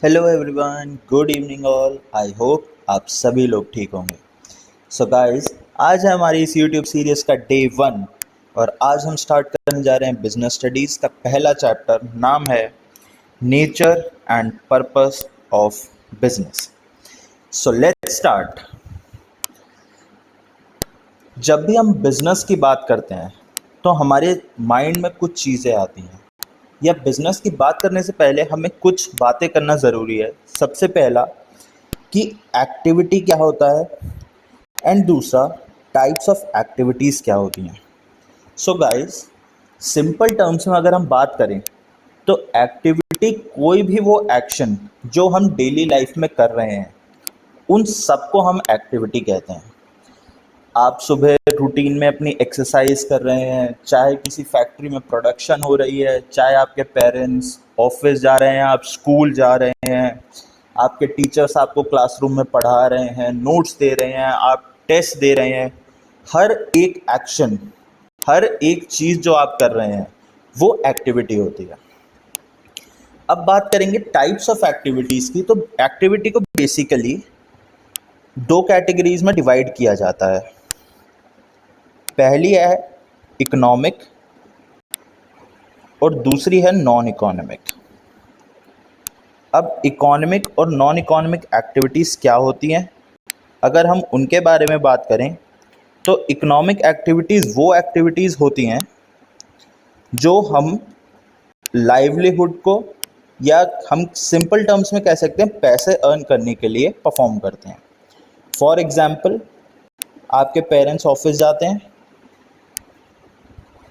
Hello everyone, good evening all. I hope आप सभी लोग ठीक होंगे। सो गाइस, आज है हमारी इस यूट्यूब सीरीज़ का डे 1 और आज हम स्टार्ट करने जा रहे हैं बिजनेस स्टडीज़ का पहला चैप्टर। नाम है nature and purpose of business. So let's start. जब भी हम बिजनेस की बात करते हैं तो हमारे माइंड में कुछ चीज़ें आती हैं, या बिजनेस की बात करने से पहले हमें कुछ बातें करना ज़रूरी है। सबसे पहला कि एक्टिविटी क्या होता है, एंड दूसरा टाइप्स ऑफ एक्टिविटीज़ क्या होती हैं। सो गाइस, सिंपल टर्म्स में अगर हम बात करें तो एक्टिविटी कोई भी वो एक्शन जो हम डेली लाइफ में कर रहे हैं उन सबको हम एक्टिविटी कहते हैं। आप सुबह रूटीन में अपनी एक्सरसाइज कर रहे हैं, चाहे किसी फैक्ट्री में प्रोडक्शन हो रही है, चाहे आपके पेरेंट्स ऑफिस जा रहे हैं, आप स्कूल जा रहे हैं, आपके टीचर्स आपको क्लासरूम में पढ़ा रहे हैं, नोट्स दे रहे हैं, आप टेस्ट दे रहे हैं। हर एक एक्शन, हर एक चीज़ जो आप कर रहे हैं वो एक्टिविटी होती है। अब बात करेंगे टाइप्स ऑफ एक्टिविटीज़ की। तो एक्टिविटी को बेसिकली दो कैटेगरीज में डिवाइड किया जाता है। पहली है इकोनॉमिक और दूसरी है नॉन इकोनॉमिक। अब इकोनॉमिक और नॉन इकोनॉमिक एक्टिविटीज़ क्या होती हैं, अगर हम उनके बारे में बात करें तो इकोनॉमिक एक्टिविटीज़ वो एक्टिविटीज़ होती हैं जो हम लाइवलीहुड को, या हम सिंपल टर्म्स में कह सकते हैं पैसे अर्न करने के लिए परफॉर्म करते हैं। फॉर एग्ज़ाम्पल, आपके पेरेंट्स ऑफिस जाते हैं,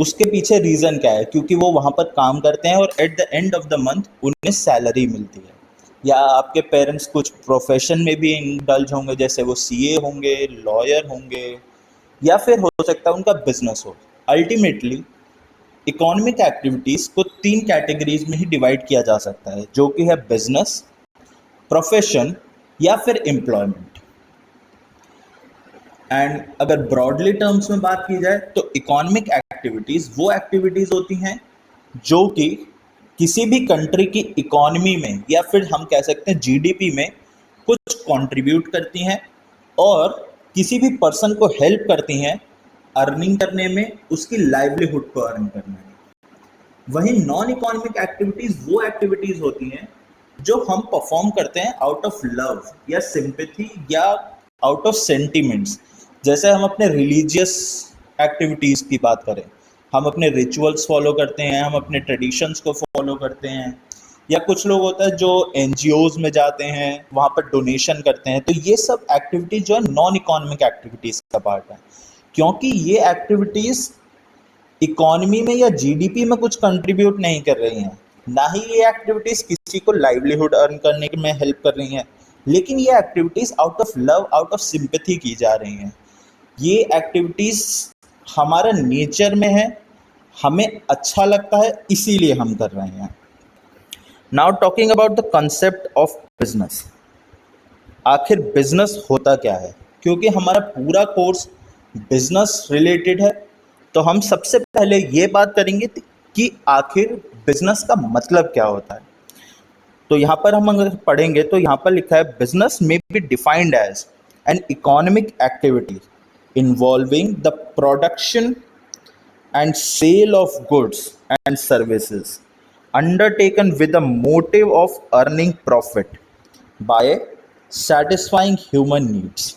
उसके पीछे रीज़न क्या है? क्योंकि वो वहाँ पर काम करते हैं और at the end of the month उन्हें सैलरी मिलती है। या आपके पेरेंट्स कुछ प्रोफेशन में भी इंडल्ज होंगे, जैसे वो सीए होंगे, लॉयर होंगे, या फिर हो सकता है उनका बिजनेस हो। अल्टीमेटली इकोनॉमिक एक्टिविटीज़ को 3 कैटेगरीज में ही डिवाइड किया जा सकता है, जो कि है बिजनेस, प्रोफेशन या फिर एम्प्लॉयमेंट। एंड अगर ब्रॉडली टर्म्स में बात की जाए तो इकोनॉमिक एक्टिविटीज़ वो एक्टिविटीज़ होती हैं जो कि किसी भी कंट्री की इकोनॉमी में, या फिर हम कह सकते हैं जीडीपी में, कुछ कंट्रीब्यूट करती हैं और किसी भी पर्सन को हेल्प करती हैं अर्निंग करने में, उसकी लाइवलीहुड को अर्न करने में। वहीं नॉन इकोनॉमिक एक्टिविटीज़ वो एक्टिविटीज़ होती हैं जो हम परफॉर्म करते हैं आउट ऑफ लव या सिंपैथी या आउट ऑफ सेंटिमेंट्स। जैसे हम अपने रिलीजियस एक्टिविटीज़ की बात करें, हम अपने रिचुअल्स फॉलो करते हैं, हम अपने ट्रेडिशंस को फॉलो करते हैं, या कुछ लोग होता है जो एनजीओज़ में जाते हैं, वहाँ पर डोनेशन करते हैं। तो ये सब एक्टिविटीज़ जो है नॉन इकोनॉमिक एक्टिविटीज़ का पार्ट है, क्योंकि ये एक्टिविटीज़ इकोनॉमी में या जीडीपी में कुछ कंट्रीब्यूट नहीं कर रही हैं, ना ही ये एक्टिविटीज़ किसी को लाइवलीहुड अर्न करने में हेल्प कर रही हैं, लेकिन ये activities out of love, out of sympathy की जा रही हैं। ये एक्टिविटीज़ हमारा नेचर में है, हमें अच्छा लगता है, इसीलिए हम कर रहे हैं। Now talking about the concept of business. आखिर बिजनेस होता क्या है? क्योंकि हमारा पूरा कोर्स बिजनेस रिलेटेड है, तो हम सबसे पहले ये बात करेंगे कि आखिर बिजनेस का मतलब क्या होता है। तो यहाँ पर हम अगर पढ़ेंगे तो यहाँ पर लिखा है, बिजनेस में be defined as an economic activity involving the production and sale of goods and services undertaken with the motive of earning profit by satisfying human needs।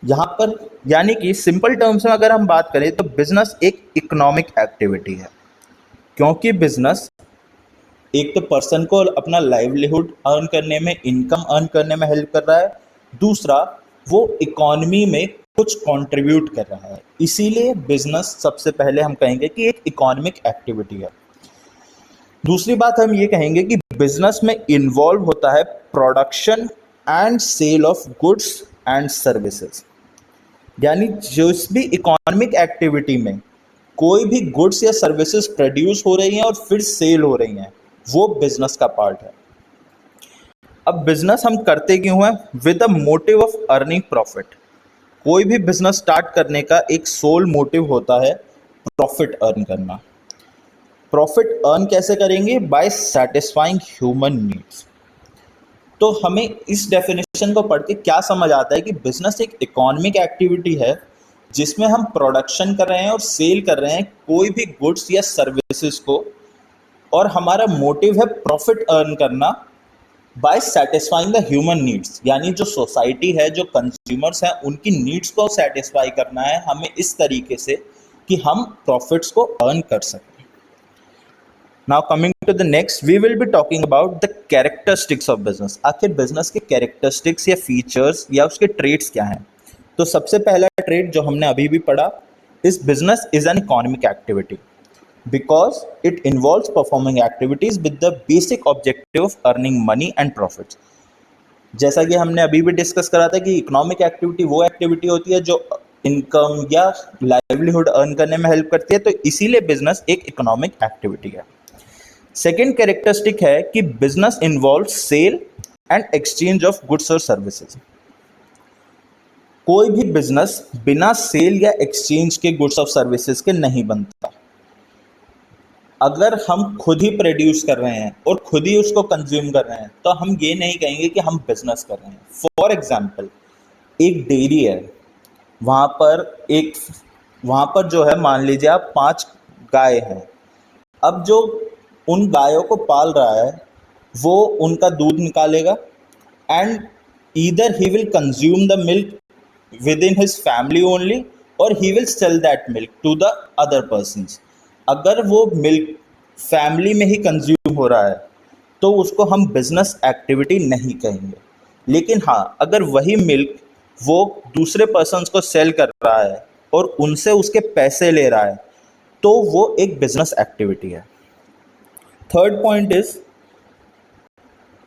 यहाँ पर यानी कि सिंपल टर्म्स में अगर हम बात करें तो बिजनेस एक इकोनॉमिक एक्टिविटी है, क्योंकि बिजनेस एक तो पर्सन को अपना लाइवलीहुड अर्न करने में, इनकम अर्न करने में हेल्प कर रहा है, दूसरा वो इकोनॉमी में कुछ कंट्रीब्यूट कर रहा है। इसीलिए बिजनेस सबसे पहले हम कहेंगे कि एक इकोनॉमिक एक्टिविटी है। दूसरी बात हम ये कहेंगे कि बिजनेस में इन्वॉल्व होता है production and sale of goods and services. यानी जिस भी इकोनॉमिक एक्टिविटी में कोई भी गुड्स या सर्विसेज प्रोड्यूस हो रही हैं और फिर सेल हो रही हैं, वो बिजनेस का पार्ट है। अब बिजनेस हम करते क्यों हैं? With the motive of earning profit. कोई भी बिजनेस स्टार्ट करने का एक सोल मोटिव होता है प्रॉफिट अर्न करना। प्रॉफिट अर्न कैसे करेंगे? By satisfying human needs. तो हमें इस डेफिनेशन को पढ़ के क्या समझ आता है कि बिजनेस एक इकोनॉमिक एक्टिविटी है जिसमें हम प्रोडक्शन कर रहे हैं और सेल कर रहे हैं कोई भी गुड्स या सर्विसेज को, और हमारा मोटिव है प्रॉफिट अर्न करना by satisfying the human needs, यानी जो सोसाइटी है, जो कंज्यूमर्स हैं, उनकी नीड्स को सेटिस्फाई करना है हमें इस तरीके से कि हम प्रॉफिट्स को अर्न कर सकें। Now coming to the next, we will be talking about the characteristics of business. आखिर बिजनेस के कैरेक्टरिस्टिक्स या फीचर्स या उसके ट्रेड्स क्या हैं? तो सबसे पहला ट्रेड जो हमने अभी भी पढ़ा, इस business is an economic activity because it involves performing activities with the basic objective of earning money and profits। जैसा कि हमने अभी भी डिस्कस करा था कि इकोनॉमिक एक्टिविटी वो एक्टिविटी होती है जो इनकम या लाइवलीहुड अर्न करने में हेल्प करती है, तो इसीलिए बिजनेस एक इकोनॉमिक एक्टिविटी है। सेकेंड कैरेक्टरिस्टिक है कि business involve sale and exchange of goods और सर्विसेज। कोई भी बिजनेस बिना सेल या एक्सचेंज के गुड्स और सर्विसेज के नहीं बनता। अगर हम खुद ही प्रोड्यूस कर रहे हैं और खुद ही उसको कंज्यूम कर रहे हैं तो हम ये नहीं कहेंगे कि हम बिजनेस कर रहे हैं। फॉर एग्जाम्पल, एक डेयरी है, वहाँ पर जो है, मान लीजिए आप 5 गाय हैं। अब जो उन गायों को पाल रहा है वो उनका दूध निकालेगा and either he will consume the milk with in his family only और he will sell that milk to the other persons. अगर वो मिल्क फैमिली में ही कंज्यूम हो रहा है तो उसको हम बिजनेस एक्टिविटी नहीं कहेंगे। लेकिन हाँ, अगर वही मिल्क वो दूसरे पर्सन्स को सेल कर रहा है और उनसे उसके पैसे ले रहा है तो वो एक बिजनेस एक्टिविटी है। थर्ड पॉइंट इज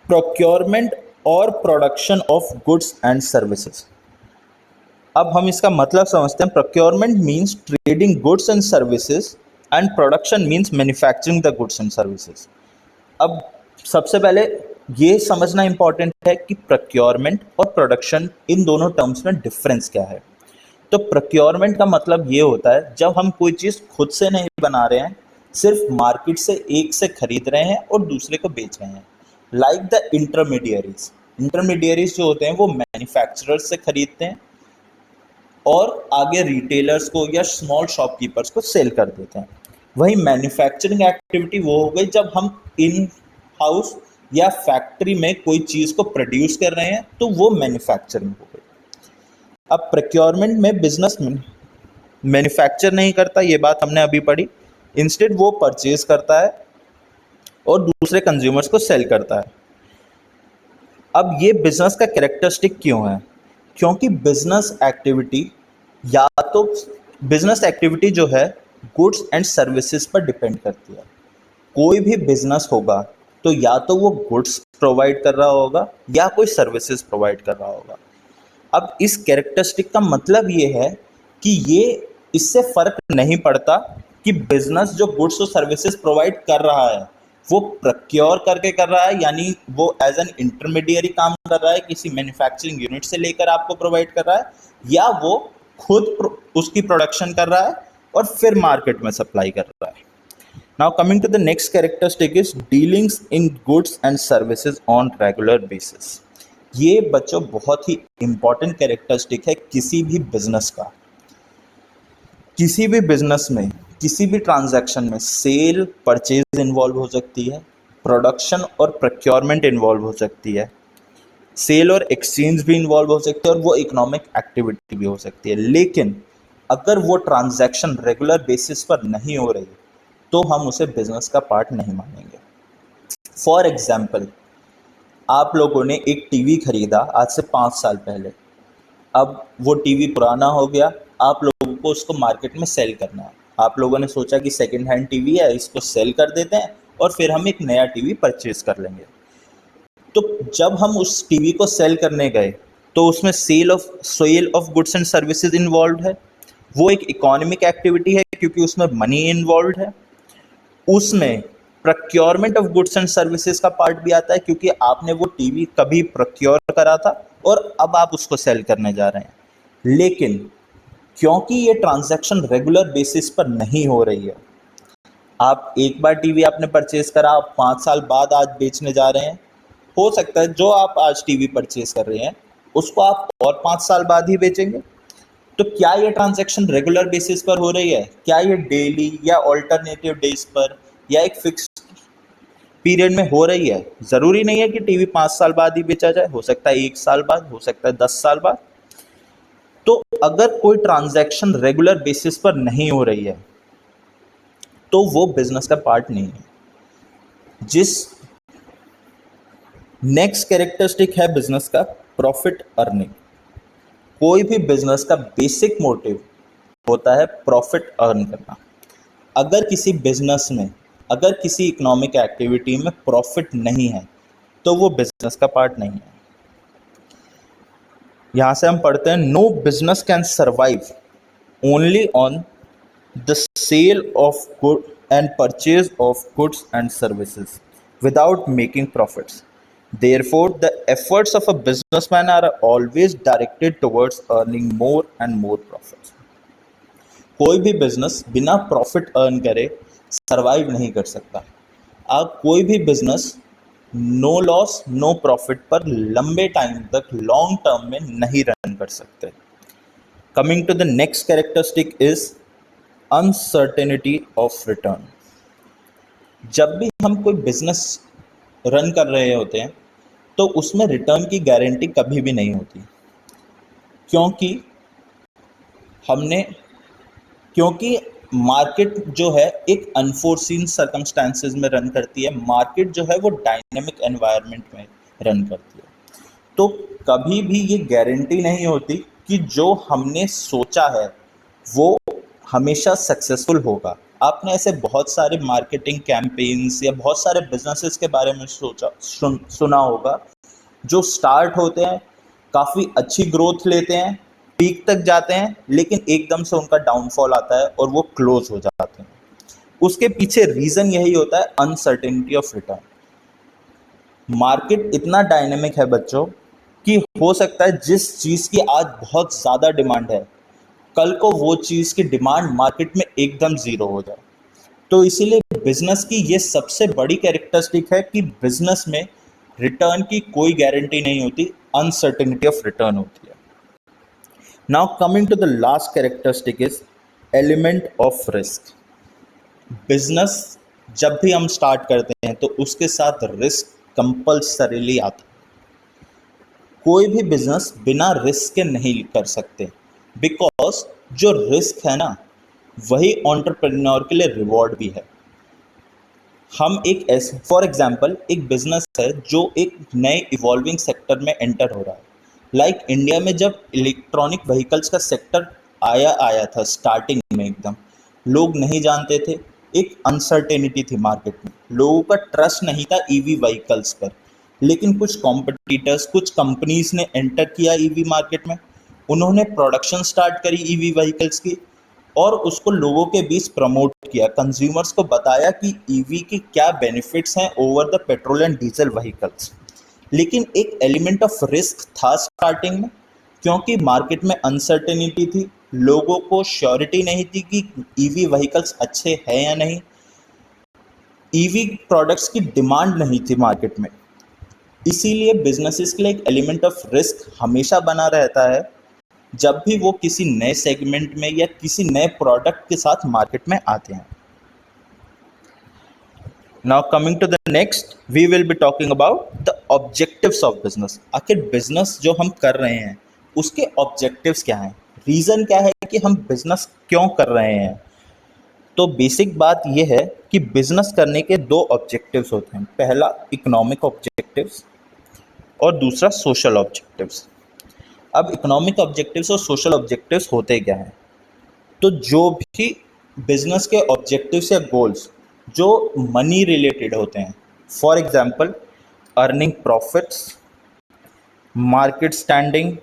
प्रोक्योरमेंट और production of goods and services. अब हम इसका मतलब समझते हैं। Procurement means trading goods and services and production means manufacturing the goods and services. अब सबसे पहले ये समझना इंपॉर्टेंट है कि प्रोक्योरमेंट और प्रोडक्शन, इन दोनों टर्म्स में डिफरेंस क्या है। तो प्रोक्योरमेंट का मतलब ये होता है जब हम कोई चीज़ खुद से नहीं बना रहे हैं, सिर्फ मार्केट से एक से खरीद रहे हैं और दूसरे को बेच रहे हैं। लाइक द इंटरमीडियरीज जो होते हैं वो मैन्युफैक्चरर्स से खरीदते हैं और आगे रिटेलर्स को या स्मॉल शॉपकीपर्स को सेल कर देते हैं। वही मैन्युफैक्चरिंग एक्टिविटी वो हो गई जब हम इन हाउस या फैक्ट्री में कोई चीज़ को प्रोड्यूस कर रहे हैं, तो वो मैन्युफैक्चरिंग हो गई। अब प्रोक्योरमेंट में बिजनेस मैन्युफैक्चर नहीं करता, ये बात हमने अभी पढ़ी। इंस्टेड वो परचेज करता है और दूसरे कंज्यूमर्स को सेल करता है। अब ये बिजनेस का कैरेक्टरिस्टिक क्यों है? क्योंकि बिजनेस एक्टिविटी जो है गुड्स एंड सर्विसेज पर डिपेंड करती है। कोई भी बिजनेस होगा तो या तो वो गुड्स प्रोवाइड कर रहा होगा या कोई सर्विसेज प्रोवाइड कर रहा होगा। अब इस कैरेक्टरिस्टिक का मतलब ये है कि ये इससे फर्क नहीं पड़ता कि बिजनेस जो गुड्स और सर्विसेज प्रोवाइड कर रहा है वो प्रोक्योर करके कर रहा है, यानी वो एज एन इंटरमीडियरी काम कर रहा है, किसी मैन्युफैक्चरिंग यूनिट से लेकर आपको प्रोवाइड कर रहा है, या वो खुद उसकी प्रोडक्शन कर रहा है और फिर मार्केट में सप्लाई कर रहा है। Now coming to the next characteristic is dealings in goods and services on regular basis. ये बच्चों बहुत ही इंपॉर्टेंट कैरेक्टरिस्टिक है किसी भी बिजनेस का। किसी भी बिजनेस में, किसी भी ट्रांजैक्शन में सेल परचेज इन्वॉल्व हो सकती है, प्रोडक्शन और प्रोक्योरमेंट इन्वॉल्व हो सकती है, सेल और एक्सचेंज भी इन्वॉल्व हो सकती है और वो इकोनॉमिक एक्टिविटी भी हो सकती है। लेकिन अगर वो ट्रांजैक्शन रेगुलर बेसिस पर नहीं हो रही तो हम उसे बिजनेस का पार्ट नहीं मानेंगे। फॉर एग्जाम्पल, आप लोगों ने एक टीवी खरीदा आज से 5 साल पहले। अब वो टीवी पुराना हो गया, आप लोगों को उसको मार्केट में सेल करना है। आप लोगों ने सोचा कि सेकेंड हैंड टीवी है, इसको सेल कर देते हैं और फिर हम एक नया टीवी परचेज कर लेंगे। तो जब हम उस टीवी को सेल करने गए तो उसमें sale of goods and services involve है। वो एक इकोनॉमिक एक्टिविटी है क्योंकि उसमें मनी इन्वॉल्व है। उसमें procurement of goods and services का पार्ट भी आता है क्योंकि आपने वो टीवी कभी प्रोक्योर करा था और अब आप उसको सेल करने जा रहे हैं। लेकिन क्योंकि ये ट्रांजैक्शन रेगुलर बेसिस पर नहीं हो रही है, आप एक बार टीवी आपने परचेज करा, आप 5 साल बाद आज बेचने जा रहे हैं, हो सकता है जो आप आज टीवी परचेज कर रहे हैं उसको आप और 5 साल बाद ही बेचेंगे। तो क्या ये ट्रांजैक्शन रेगुलर बेसिस पर हो रही है, क्या ये डेली या ऑल्टरनेटिव डेज पर या एक फिक्स पीरियड में हो रही है? जरूरी नहीं है कि टीवी 5 साल बाद ही बेचा जाए, हो सकता है 1 साल बाद, हो सकता है 10 साल बाद। तो अगर कोई ट्रांजैक्शन रेगुलर बेसिस पर नहीं हो रही है तो वो बिजनेस का पार्ट नहीं है। जिस नेक्स्ट कैरेक्टरिस्टिक है बिजनेस का, प्रॉफिट अर्निंग। कोई भी बिजनेस का बेसिक मोटिव होता है प्रॉफिट अर्न करना। अगर किसी बिजनेस में, अगर किसी इकोनॉमिक एक्टिविटी में प्रॉफिट नहीं है तो वो बिजनेस का पार्ट नहीं है। यहां से हम पढ़ते हैं, no business can survive only on the sale of good and purchase of goods and services without making profits. Therefore, the efforts of a businessman are always directed towards earning more and more profits. कोई भी business बिना profit earn करे survive नहीं कर सकता। आप कोई भी business no loss no profit पर लंबे टाइम तक लॉन्ग टर्म में नहीं रन कर सकते। Coming to the next characteristic is uncertainty of return. जब भी हम कोई बिजनेस रन कर रहे होते हैं तो उसमें रिटर्न की गारंटी कभी भी नहीं होती, क्योंकि हमने क्योंकि मार्केट जो है एक अनफोर्सीन सर्कमस्टांसेस में रन करती है। मार्केट जो है वो डायनेमिक एनवायरनमेंट में रन करती है। तो कभी भी ये गारंटी नहीं होती कि जो हमने सोचा है वो हमेशा सक्सेसफुल होगा। आपने ऐसे बहुत सारे मार्केटिंग कैंपेन्स या बहुत सारे बिजनेसेस के बारे में सुना होगा जो स्टार्ट होते हैं, काफ़ी अच्छी ग्रोथ लेते हैं, पीक तक जाते हैं, लेकिन एकदम से उनका डाउनफॉल आता है और वो क्लोज हो जाते हैं। उसके पीछे रीज़न यही होता है, अनसर्टेनिटी ऑफ रिटर्न। मार्केट इतना डायनेमिक है बच्चों कि हो सकता है जिस चीज़ की आज बहुत ज़्यादा डिमांड है, कल को वो चीज़ की डिमांड मार्केट में एकदम ज़ीरो हो जाए। तो इसीलिए बिजनेस की ये सबसे बड़ी कैरेक्टरिस्टिक है कि बिजनेस में रिटर्न की कोई गारंटी नहीं होती, अनसर्टेनिटी ऑफ रिटर्न होती है। Now coming to the last characteristic is element of risk. Business जब भी हम स्टार्ट करते हैं तो उसके साथ रिस्क कंपल्सरीली आता है। कोई भी बिजनेस बिना रिस्क के नहीं कर सकते, बिकॉज जो रिस्क है ना वही एंटरप्रेन्योर के लिए रिवॉर्ड भी है। हम एक ऐसे, फॉर एग्जांपल, एक बिजनेस है जो एक नए इवॉल्विंग सेक्टर में एंटर हो रहा है। लाइक इंडिया में जब इलेक्ट्रॉनिक व्हीकल्स का सेक्टर आया था स्टार्टिंग में, एकदम लोग नहीं जानते थे, एक अनसर्टेनिटी थी मार्केट में, लोगों का ट्रस्ट नहीं था ईवी व्हीकल्स पर। लेकिन कुछ कॉम्पिटिटर्स, कुछ कंपनीज ने एंटर किया ईवी मार्केट में, उन्होंने प्रोडक्शन स्टार्ट करी ईवी व्हीकल्स की और उसको लोगों के बीच प्रमोट किया, कंज्यूमर्स को बताया कि ईवी की क्या बेनिफिट्स हैं over the petrol and diesel vehicles. लेकिन एक एलिमेंट ऑफ रिस्क था स्टार्टिंग में, क्योंकि मार्केट में अनसर्टेनिटी थी, लोगों को श्योरिटी नहीं थी कि ईवी व्हीकल्स अच्छे हैं या नहीं, ईवी प्रोडक्ट्स की डिमांड नहीं थी मार्केट में। इसीलिए बिजनेसेस के लिए एक एलिमेंट ऑफ रिस्क हमेशा बना रहता है जब भी वो किसी नए सेगमेंट में या किसी नए प्रोडक्ट के साथ मार्केट में आते हैं। Now coming to the next, we will be talking about the objectives of business. आखिर बिजनेस जो हम कर रहे हैं उसके ऑब्जेक्टिव्स क्या हैं, रीज़न क्या है कि हम बिजनेस क्यों कर रहे हैं। तो बेसिक बात यह है कि बिजनेस करने के दो ऑब्जेक्टिव्स होते हैं, पहला इकोनॉमिक ऑब्जेक्टिव्स और दूसरा सोशल ऑब्जेक्टिव्स। अब इकोनॉमिक ऑब्जेक्टिव्स और सोशल ऑब्जेक्टिव्स होते क्या हैं? तो जो भी बिजनेस के ऑब्जेक्टिव्स या गोल्स जो मनी रिलेटेड होते हैं, for example earning profits, market standing,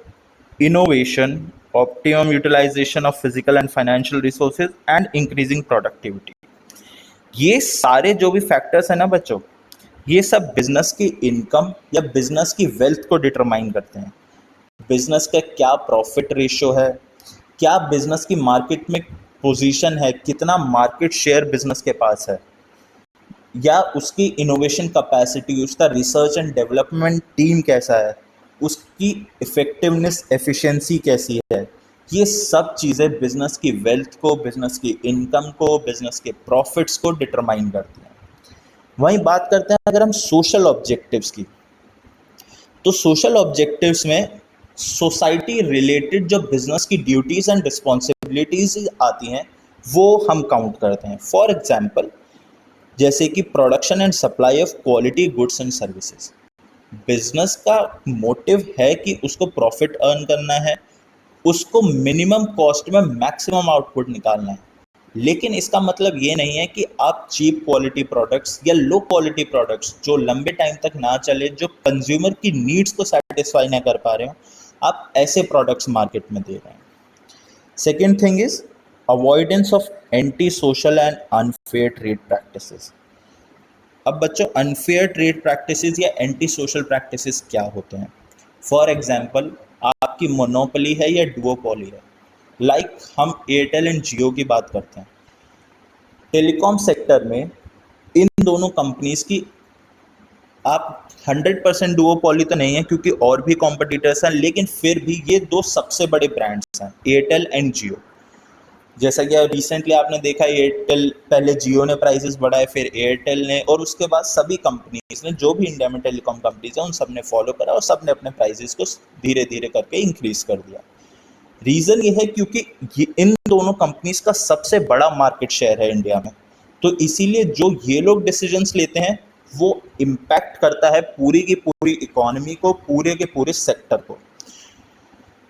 innovation, optimum utilization of physical and financial resources and increasing productivity, ये सारे जो भी फैक्टर्स हैं ना बच्चों, ये सब बिजनेस की इनकम या बिजनेस की वेल्थ को डिटरमाइन करते हैं। बिजनेस का क्या प्रॉफिट रेशियो है, क्या बिजनेस की मार्केट में पोजीशन है, कितना मार्केट शेयर बिजनेस के पास है, या उसकी इनोवेशन कैपेसिटी, उसका रिसर्च एंड डेवलपमेंट टीम कैसा है, उसकी इफेक्टिवनेस, एफिशिएंसी कैसी है, ये सब चीज़ें बिजनेस की वेल्थ को, बिजनेस की इनकम को, बिजनेस के प्रॉफिट्स को डिटरमाइन करती हैं। वहीं बात करते हैं अगर हम सोशल ऑब्जेक्टिव्स की, तो सोशल ऑब्जेक्टिव्स में सोसाइटी रिलेटेड जो बिजनेस की ड्यूटीज़ एंड रिस्पॉन्सिबिलिटीज़ आती हैं वो हम काउंट करते हैं। फॉर एग्जांपल, जैसे कि production and supply of quality goods and services. Business का मोटिव है कि उसको प्रॉफिट अर्न करना है, उसको मिनिमम कॉस्ट में मैक्सिमम आउटपुट निकालना है। लेकिन इसका मतलब ये नहीं है कि आप चीप क्वालिटी प्रोडक्ट्स या लो क्वालिटी प्रोडक्ट्स जो लंबे टाइम तक ना चले, जो कंज्यूमर की नीड्स को सेटिस्फाई ना कर पा रहे हो, आप ऐसे प्रोडक्ट्स मार्केट में दे रहे हैं। Second thing is avoidance of anti social and unfair trade practices. अब बच्चों, अनफेयर ट्रेड प्रैक्टिसेस या एंटी सोशल प्रैक्टिसेस क्या होते हैं? फॉर एग्जांपल, आपकी मोनोपोली है या डुओपोली है। लाइक हम एयरटेल एंड जियो की बात करते हैं। टेलीकॉम सेक्टर में इन दोनों कंपनीज की आप 100% डुओपोली तो नहीं है क्योंकि और भी कॉम्पिटिटर्स हैं, लेकिन फिर भी ये दो सबसे बड़े ब्रांड्स हैं, एयरटेल एंड जियो। जैसा कि रिसेंटली आपने देखा, एयरटेल पहले जियो ने प्राइसेस बढ़ाए, फिर एयरटेल ने, और उसके बाद सभी कंपनीज ने, जो भी इंडिया में टेलीकॉम कंपनीज हैं, उन सब ने फॉलो करा और सब ने अपने प्राइसेस को धीरे धीरे करके इंक्रीज कर दिया। रीज़न ये है क्योंकि इन दोनों कंपनीज का सबसे बड़ा मार्केट शेयर है इंडिया में, तो इसीलिए जो ये लोग डिसीजंस लेते हैं वो इम्पैक्ट करता है पूरी की पूरी इकोनॉमी को, पूरे के पूरे सेक्टर को।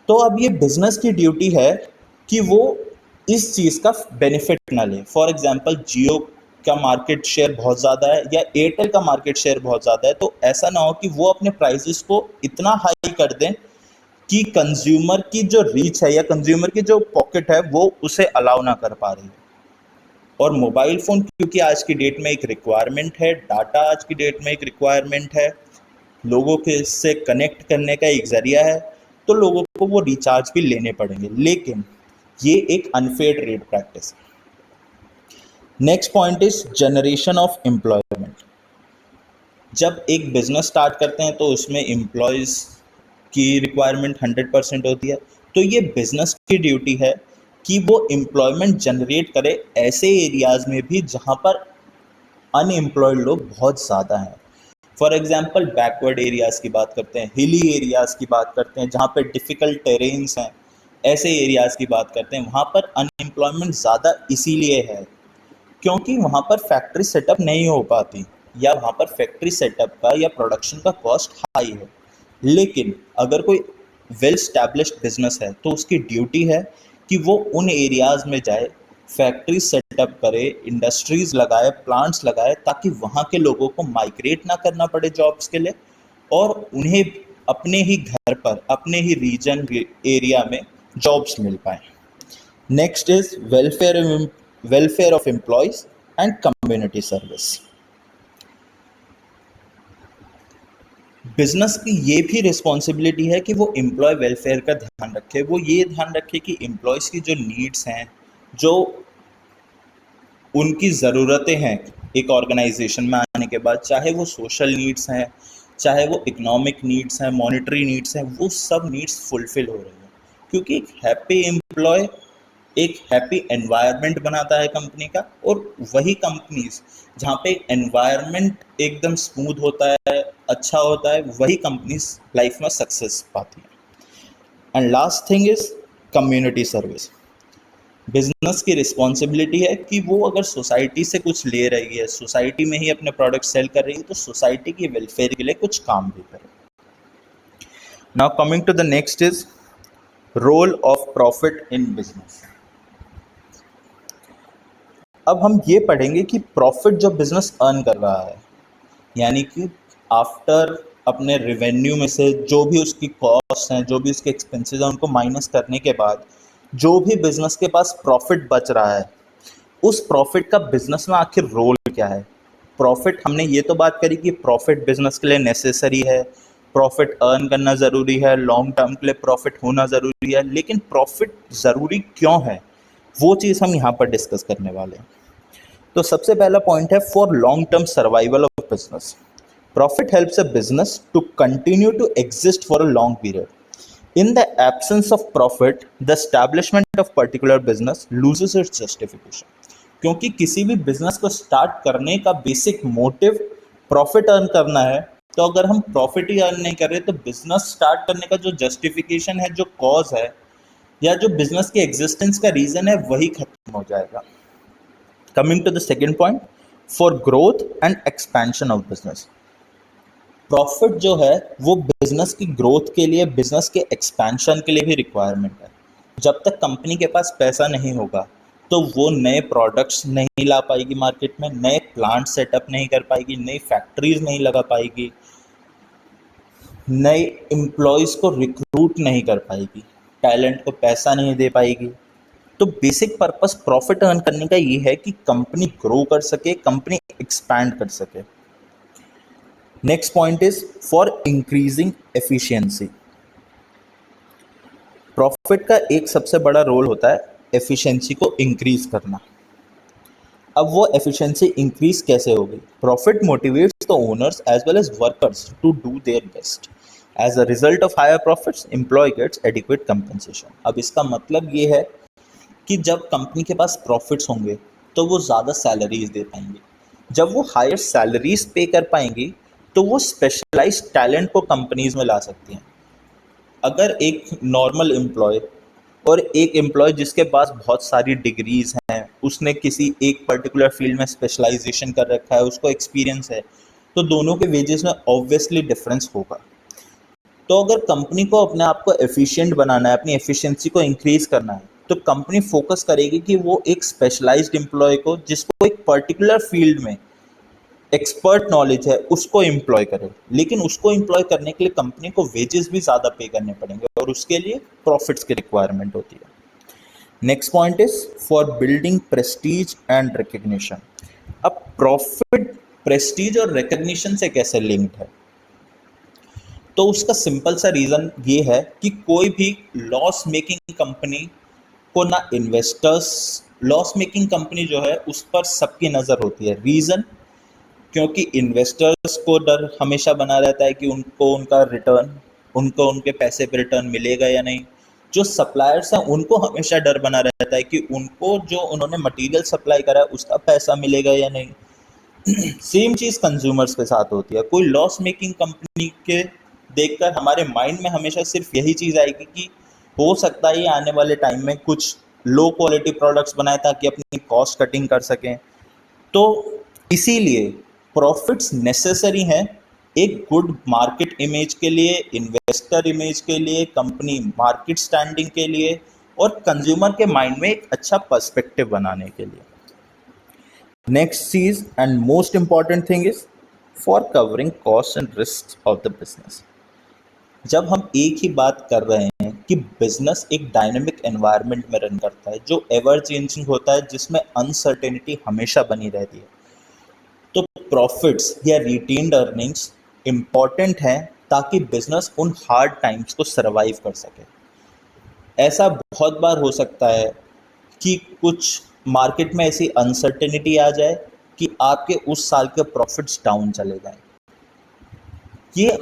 तो अब ये बिजनेस की ड्यूटी है कि वो इस चीज़ का बेनिफिट ना ले। फॉर एग्जांपल, जियो का मार्केट शेयर बहुत ज़्यादा है या एयरटेल का मार्केट शेयर बहुत ज़्यादा है, तो ऐसा ना हो कि वो अपने प्राइसेस को इतना हाई कर दें कि कंज्यूमर की जो रीच है या कंज्यूमर की जो पॉकेट है वो उसे अलाउ ना कर पा रही है। और मोबाइल फ़ोन क्योंकि आज की डेट में एक रिक्वायरमेंट है, डाटा आज की डेट में एक रिक्वायरमेंट है, लोगों के इससे कनेक्ट करने का एक ज़रिया है, तो लोगों को वो रिचार्ज भी लेने पड़ेंगे, लेकिन ये एक अनफेयर ट्रेड प्रैक्टिस है। Next point is generation of employment. जब एक बिजनेस स्टार्ट करते हैं तो उसमें एम्प्लॉयज़ की रिक्वायरमेंट 100% होती है, तो ये बिजनेस की ड्यूटी है कि वो एम्प्लॉयमेंट जनरेट करे ऐसे एरियाज़ में भी जहाँ पर अनएम्प्लॉयड लोग बहुत ज़्यादा हैं। फॉर एग्जांपल, बैकवर्ड एरियाज़ की बात करते हैं, हिली एरियाज़ की बात करते हैं, जहाँ पे डिफ़िकल्ट टेरेन्स हैं, ऐसे एरियाज़ की बात करते हैं। वहाँ पर अनएम्प्लॉयमेंट ज़्यादा इसीलिए है क्योंकि वहाँ पर फैक्ट्री सेटअप नहीं हो पाती, या वहाँ पर फैक्ट्री सेटअप का या प्रोडक्शन का कॉस्ट हाई है। लेकिन अगर कोई वेल स्टैब्लिश्ड बिजनेस है तो उसकी ड्यूटी है कि वो उन एरियाज़ में जाए, फैक्ट्री सेटअप करे, इंडस्ट्रीज़ लगाए, प्लांट्स लगाए, ताकि वहाँ के लोगों को माइग्रेट ना करना पड़े जॉब्स के लिए, और उन्हें अपने ही घर पर, अपने ही रीजन एरिया में जॉब्स मिल पाए। Next is welfare of employees and community service. Business की ये भी रिस्पॉन्सिबिलिटी है कि वो एम्प्लॉय वेलफेयर का ध्यान रखे, वो ये ध्यान रखे कि एम्प्लॉयज़ की जो नीड्स हैं, जो उनकी ज़रूरतें हैं एक ऑर्गेनाइजेशन में आने के बाद, चाहे वो सोशल नीड्स हैं, चाहे वो इकोनॉमिक नीड्स हैं, मॉनेटरी नीड्स हैं, वो सब नीड्स फुलफिल हो रही हैं। क्योंकि एक हैप्पी एम्प्लॉय एक हैप्पी एनवायरनमेंट बनाता है कंपनी का, और वही कंपनीज जहाँ पे एनवायरनमेंट एकदम स्मूथ होता है, अच्छा होता है, वही कंपनीज लाइफ में सक्सेस पाती हैं। And last thing is community service. Business की रिस्पॉन्सिबिलिटी है कि वो अगर सोसाइटी से कुछ ले रही है, सोसाइटी में ही अपने प्रोडक्ट सेल कर रही है, तो सोसाइटी की वेलफेयर के लिए कुछ काम भी करे। Now coming to the next is role of profit in business. अब हम ये पढ़ेंगे कि प्रॉफिट जो बिजनेस अर्न कर रहा है, यानी कि आफ्टर अपने रेवेन्यू में से जो भी उसकी कॉस्ट हैं, जो भी उसके एक्सपेंसेस हैं, उनको माइनस करने के बाद जो भी बिजनेस के पास प्रॉफिट बच रहा है, उस प्रॉफिट का बिजनेस में आखिर रोल क्या है। प्रॉफिट, हमने ये तो बात करी कि प्रॉफिट बिजनेस के लिए नेसेसरी है, प्रॉफिट अर्न करना ज़रूरी है, लॉन्ग टर्म के लिए प्रॉफिट होना ज़रूरी है, लेकिन प्रॉफिट ज़रूरी क्यों है, वो चीज़ हम यहाँ पर डिस्कस करने वाले हैं। तो सबसे पहला पॉइंट है for long term survival of business, profit helps a business to continue to exist for a long period. In the absence of profit, the establishment of particular business loses its justification. क्योंकि किसी भी business को start करने का basic motive profit earn करना है, तो अगर हम प्रॉफिट ही अर्न नहीं कर रहे तो बिजनेस स्टार्ट करने का जो जस्टिफिकेशन है, जो कॉज है या जो बिजनेस की एग्जिस्टेंस का रीजन है, वही खत्म हो जाएगा. Coming to the second point, for growth and expansion of business, profit जो है वो बिजनेस की ग्रोथ के लिए, बिजनेस के एक्सपेंशन के लिए भी रिक्वायरमेंट है. जब तक कंपनी के पास पैसा नहीं होगा तो वो नए प्रोडक्ट्स नहीं ला पाएगी मार्केट में, नए प्लांट सेटअप नहीं कर पाएगी, नई फैक्ट्रीज नहीं लगा पाएगी, नए एम्प्लॉयज़ को रिक्रूट नहीं कर पाएगी, टैलेंट को पैसा नहीं दे पाएगी. तो बेसिक पर्पस प्रॉफिट अर्न करने का ये है कि कंपनी ग्रो कर सके, कंपनी एक्सपैंड कर सके. Next point is for increasing efficiency. Profit का एक सबसे बड़ा रोल होता है एफिशिएंसी को इंक्रीज करना. अब वो एफिशिएंसी इंक्रीज कैसे होगी? Profit motivates the owners as well as workers to do their best. As a result of higher profits, employee gets adequate compensation. अब इसका मतलब ये है कि जब कंपनी के पास प्रॉफिट्स होंगे तो वो ज़्यादा सैलरीज दे पाएंगे. जब वो हायर सैलरीज पे कर पाएंगी तो वो स्पेशलाइज्ड टैलेंट को कंपनीज में ला सकती हैं. अगर एक नॉर्मल एम्प्लॉय और एक एम्प्लॉय जिसके पास बहुत सारी डिग्रीज हैं, उसने किसी एक पर्टिकुलर फील्ड में स्पेशलाइजेशन कर रखा है, उसको एक्सपीरियंस है, तो दोनों के वेजेस में ऑब्वियसली डिफरेंस होगा. तो अगर कंपनी को अपने आप को एफिशिएंट बनाना है, अपनी एफिशिएंसी को इंक्रीज करना है, तो कंपनी फोकस करेगी कि वो एक स्पेशलाइज्ड एम्प्लॉय को, जिसको एक पर्टिकुलर फील्ड में एक्सपर्ट नॉलेज है, उसको एम्प्लॉय करे. लेकिन उसको एम्प्लॉय करने के लिए कंपनी को वेजेस भी ज़्यादा पे करने पड़ेंगे और उसके लिए प्रॉफिट्स की रिक्वायरमेंट होती है. Next point is for building Prestige and recognition. अब प्रॉफिट प्रेस्टीज और रिकग्निशन से कैसे लिंक्ड है? तो उसका सिंपल सा रीज़न ये है कि कोई भी लॉस मेकिंग कंपनी को ना इन्वेस्टर्स, लॉस मेकिंग कंपनी जो है उस पर सबकी नज़र होती है. रीज़न, क्योंकि इन्वेस्टर्स को डर हमेशा बना रहता है कि उनको उनका रिटर्न, उनको उनके पैसे पे रिटर्न मिलेगा या नहीं. जो सप्लायर्स हैं उनको हमेशा डर बना रहता है कि उनको जो उन्होंने मटेरियल सप्लाई करा है उसका पैसा मिलेगा या नहीं. सेम चीज़ कंज्यूमर्स के साथ होती है. कोई लॉस मेकिंग कंपनी के देखकर हमारे माइंड में हमेशा सिर्फ यही चीज़ आएगी कि हो सकता है ये आने वाले टाइम में कुछ लो क्वालिटी प्रोडक्ट्स बनाए ताकि अपनी कॉस्ट कटिंग कर सकें. तो इसीलिए प्रॉफिट्स नेसेसरी हैं एक गुड मार्केट इमेज के लिए, इन्वेस्टर इमेज के लिए, कंपनी मार्केट स्टैंडिंग के लिए और कंज्यूमर के माइंड में एक अच्छा पर्सपेक्टिव बनाने के लिए. नेक्स्ट चीज and most important thing is for covering cost and risk of the business. जब हम एक ही बात कर रहे हैं कि बिजनेस एक डायनेमिक एनवायरनमेंट में रन करता है जो एवर चेंजिंग होता है, जिसमें अनसर्टेनिटी हमेशा बनी रहती है, तो प्रॉफिट्स या रिटेन्ड अर्निंग्स इम्पॉर्टेंट हैं ताकि बिजनेस उन हार्ड टाइम्स को सरवाइव कर सके. ऐसा बहुत बार हो सकता है कि कुछ मार्केट में ऐसी अनसर्टेनिटी आ जाए कि आपके उस साल के प्रॉफिट्स डाउन चले जाएं. ये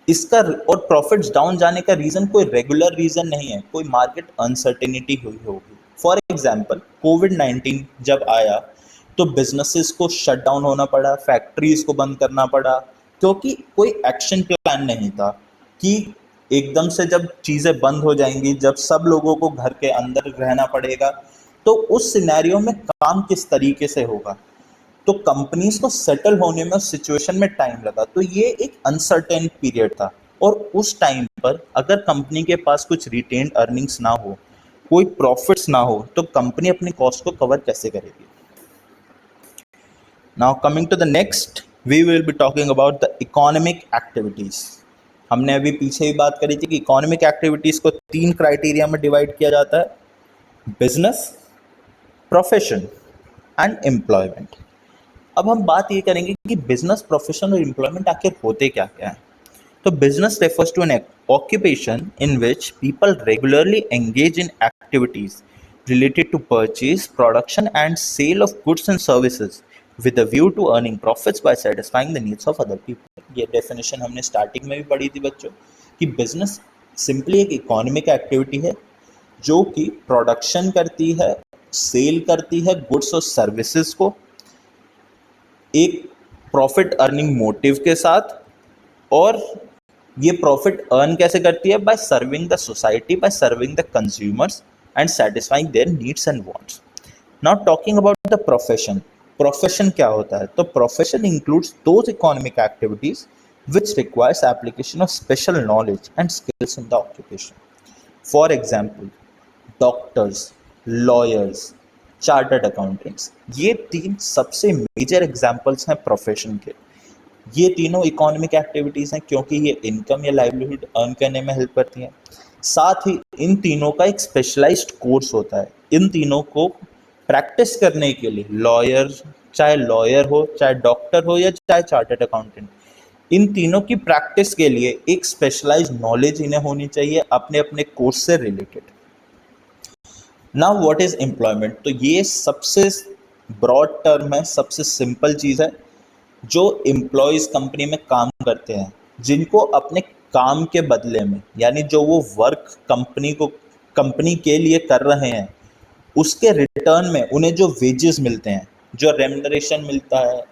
इसका और प्रॉफिट्स डाउन जाने का रीज़न कोई रेगुलर रीज़न नहीं है, कोई मार्केट अनसर्टेनिटी हुई होगी. फॉर एग्जांपल कोविड-19 जब आया तो बिजनेसेस को शट डाउन होना पड़ा, फैक्ट्रीज को बंद करना पड़ा, क्योंकि कोई एक्शन प्लान नहीं था कि एकदम से जब चीज़ें बंद हो जाएंगी, जब सब लोगों को घर के अंदर रहना पड़ेगा, तो उस सिनेरियो में काम किस तरीके से होगा. तो कंपनीज को सेटल होने में, सिचुएशन में टाइम लगा. तो ये एक अनसर्टेन पीरियड था और उस टाइम पर अगर कंपनी के पास कुछ रिटेन्ड अर्निंग्स ना हो, कोई प्रॉफिट्स ना हो, तो कंपनी अपनी कॉस्ट को कवर कैसे करेगी. Now coming to the next, we will be talking about the economic activities. हमने अभी पीछे ही बात करी थी कि इकोनॉमिक एक्टिविटीज़ को 3 क्राइटेरिया में डिवाइड किया जाता है: बिजनेस, प्रोफेशन एंड एम्प्लॉयमेंट. अब हम बात ये करेंगे कि बिजनेस, प्रोफेशन और एम्प्लॉयमेंट आखिर होते क्या क्या हैं. तो business refers to an occupation in which people regularly engage in activities related to purchase, production and sale of goods and services with a view to earning profits by satisfying the needs of other people. ये definition हमने starting में भी पढ़ी थी बच्चों कि business simply एक economic activity है जो कि प्रोडक्शन करती है, सेल करती है गुड्स और सर्विसेज को एक प्रॉफिट अर्निंग मोटिव के साथ, और ये प्रॉफिट अर्न कैसे करती है? By serving the society, by serving the consumers and satisfying there needs and wants. Now talking about the profession. Profession क्या होता है? तो profession includes those economic activities which requires application of special knowledge and skills in the occupation. For example, doctors, lawyers, chartered accountants. ये तीन सबसे major examples हैं profession के. ये तीनों इकोनॉमिक एक्टिविटीज़ हैं क्योंकि ये इनकम या लाइवलीहुड अर्न करने में हेल्प करती हैं. साथ ही इन तीनों का एक स्पेशलाइज्ड कोर्स होता है. इन तीनों को प्रैक्टिस करने के लिए चाहे लॉयर हो, चाहे डॉक्टर हो या चाहे चार्टर्ड अकाउंटेंट, इन तीनों की प्रैक्टिस के लिए एक स्पेशलाइज्ड नॉलेज इन्हें होनी चाहिए अपने अपने कोर्स से related. Now what is employment? तो ये सबसे ब्रॉड टर्म है, सबसे सिंपल चीज़ है. जो एम्प्लॉयज़ कंपनी में काम करते हैं, जिनको अपने काम के बदले में, यानी जो वो वर्क कंपनी के लिए कर रहे हैं, उसके रिटर्न में उन्हें जो वेजेस मिलते हैं, जो रेम्युनरेशन मिलता है,